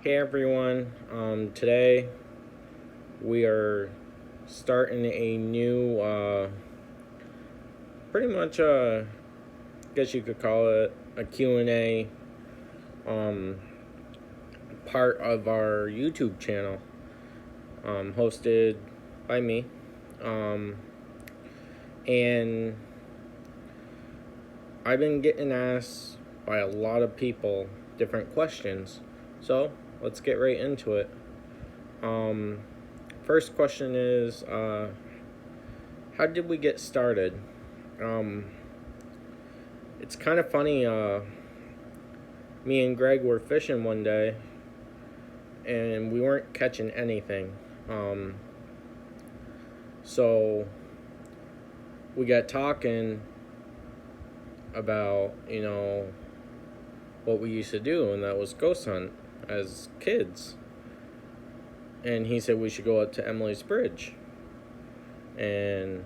Hey everyone, today we are starting a new, pretty much, I guess you could call it a Q&A, um, part of our YouTube channel, hosted by me, um, and I've been getting asked by a lot of people different questions, so let's get right into it. First question is, how did we get started? Um, it's kind of funny. Me and Greg were fishing one day, and we weren't catching anything. So we got talking about what we used to do, and that was ghost hunt as kids. And he said we should go up to Emily's Bridge, and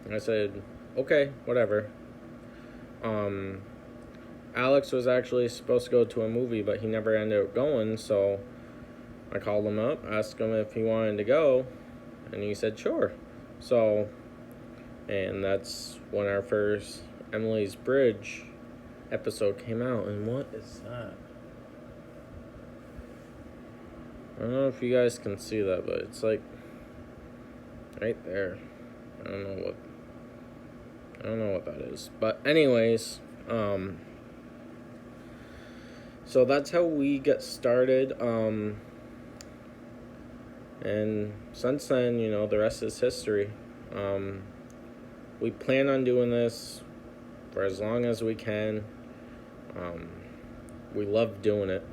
I said, okay, whatever. Alex was actually supposed to go to a movie, but he never ended up going, so I called him up, asked him if he wanted to go, and he said sure. So, and that's when our first Emily's Bridge episode came out. And what is that? I don't know if you guys can see that, but it's like right there. I don't know what that is. But anyways, so that's how we get started. And since then, the rest is history. We plan on doing this for as long as we can. We love doing it.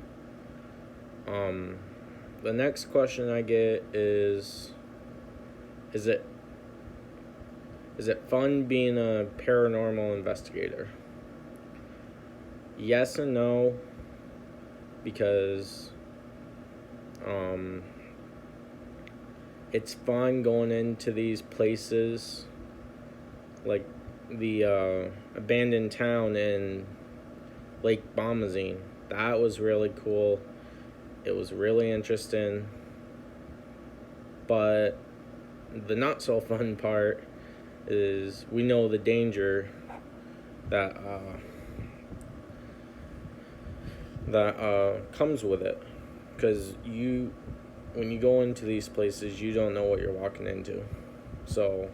The next question I get is it fun being a paranormal investigator? Yes and no, because it's fun going into these places, like the abandoned town in Lake Bomazine. That was really cool. It was really interesting. But the not so fun part is we know the danger that comes with it, because when you go into these places, you don't know what you're walking into. So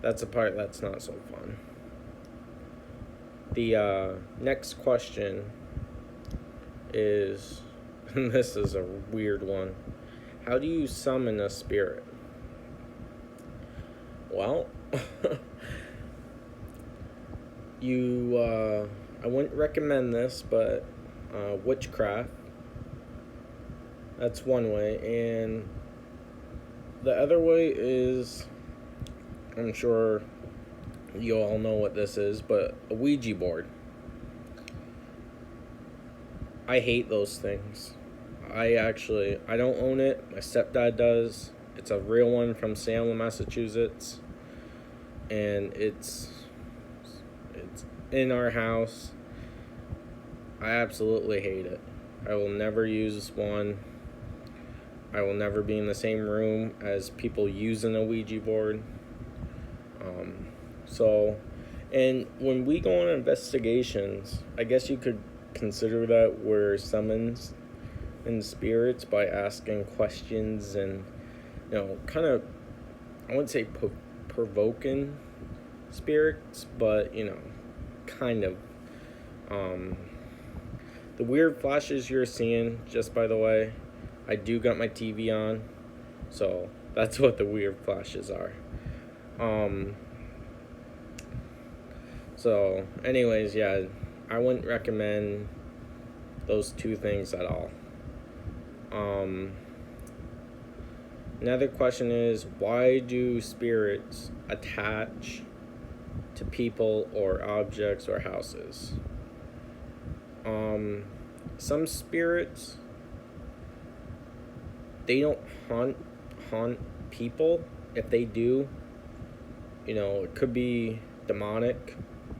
that's the part that's not so fun. The next question is, and this is a weird one, how do you summon a spirit? Well, I wouldn't recommend this, but witchcraft, that's one way. And the other way is, I'm sure you all know what this is, but a Ouija board. I hate those things. I don't own it. My stepdad does. It's a real one from Salem, Massachusetts. And it's in our house. I absolutely hate it. I will never use one. I will never be in the same room as people using a Ouija board. And when we go on investigations, I guess you could consider that we're summons in spirits by asking questions and, kind of, I wouldn't say provoking spirits, but, kind of. The weird flashes you're seeing, just by the way, I do got my TV on, so that's what the weird flashes are. So, anyways, yeah, I wouldn't recommend those two things at all. Another question is, why do spirits attach to people or objects or houses? Some spirits, they don't haunt people. If they do, it could be demonic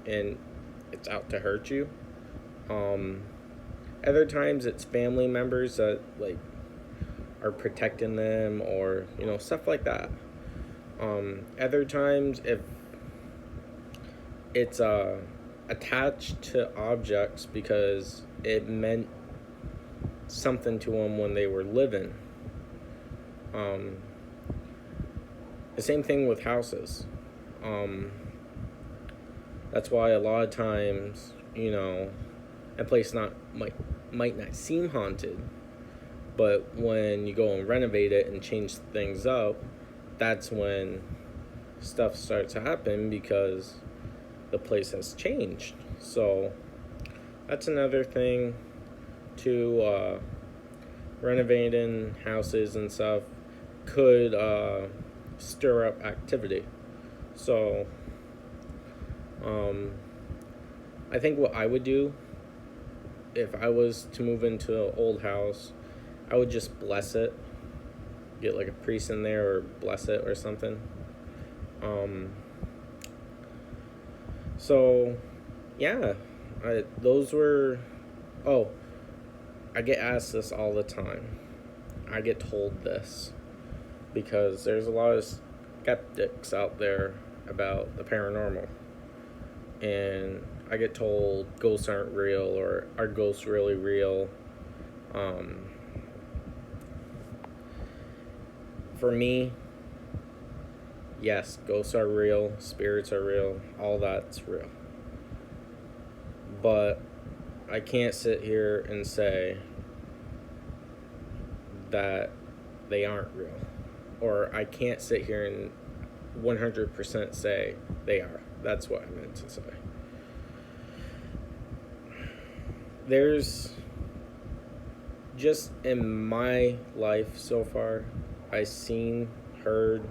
and it's out to hurt you. Other times it's family members that like are protecting them, or stuff like that. Other times, if it's attached to objects because it meant something to them when they were living. The same thing with houses. That's why a lot of times, a place might not seem haunted, but when you go and renovate it and change things up, that's when stuff starts to happen because the place has changed. So that's another thing to renovating houses and stuff could stir up activity. So I think what I would do if I was to move into an old house, I would just bless it, get like a priest in there or bless it or something. So yeah, those were, I get asked this all the time. I get told this because there's a lot of skeptics out there about the paranormal, and I get told ghosts aren't real, or are ghosts really real? For me, yes, ghosts are real, spirits are real, all that's real. But I can't sit here and say that they aren't real. Or I can't sit here and 100% say they are. That's what I meant to say. There's just in my life so far, I've seen, heard,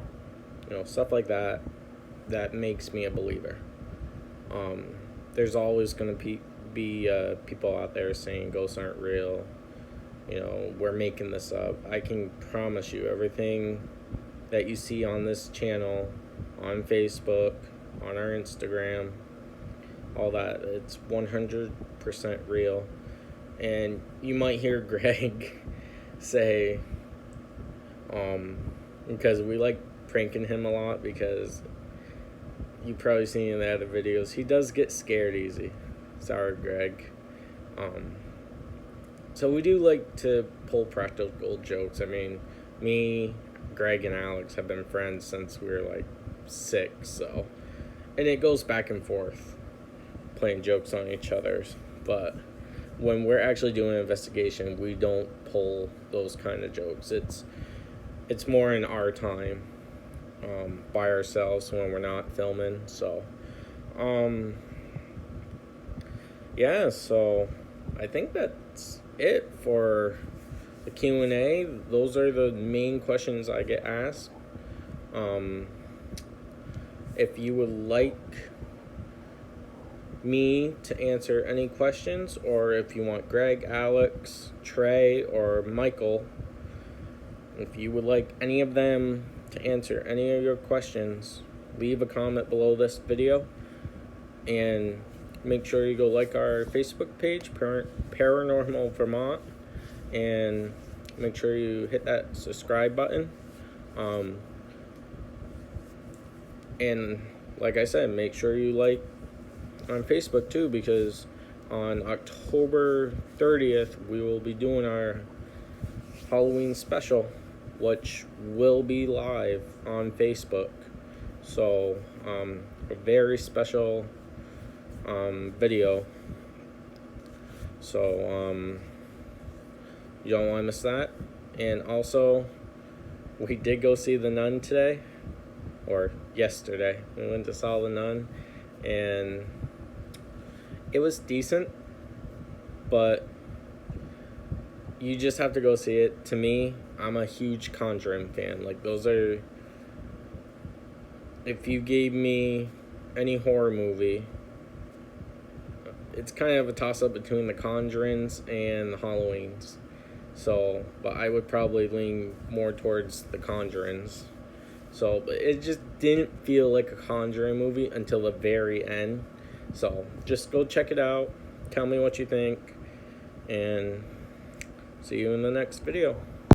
stuff like that makes me a believer. There's always going to be people out there saying ghosts aren't real. We're making this up. I can promise you everything that you see on this channel, on Facebook, on our Instagram, all that, it's 100% real. And you might hear Greg say, because we like pranking him a lot, because you've probably seen in the other videos, he does get scared easy. Sorry, Greg. So we do like to pull practical jokes. I mean, me, Greg, and Alex have been friends since we were like 6, so, and it goes back and forth, playing jokes on each other. But when we're actually doing an investigation, we don't pull those kind of jokes. It's more in our time, by ourselves when we're not filming. So, yeah. So I think that's it for the Q&A. Those are the main questions I get asked. If you would like me to answer any questions, or if you want Greg, Alex, Trey, or Michael, if you would like any of them to answer any of your questions, leave a comment below this video, and make sure you go like our Facebook page, Paranormal Vermont, and make sure you hit that subscribe button. And like I said, make sure you like on Facebook too, because on October 30th we will be doing our Halloween special, which will be live on Facebook. So a very special video. So you don't want to miss that. And also, we did go see The Nun today, or yesterday. We went to saw The Nun, and it was decent, but you just have to go see it. To me, I'm a huge Conjuring fan. Like, those are, if you gave me any horror movie, it's kind of a toss-up between the Conjurings and the Halloweens. So, but I would probably lean more towards the Conjurings. So, but it just didn't feel like a Conjuring movie until the very end. So, just go check it out. Tell me what you think. And see you in the next video.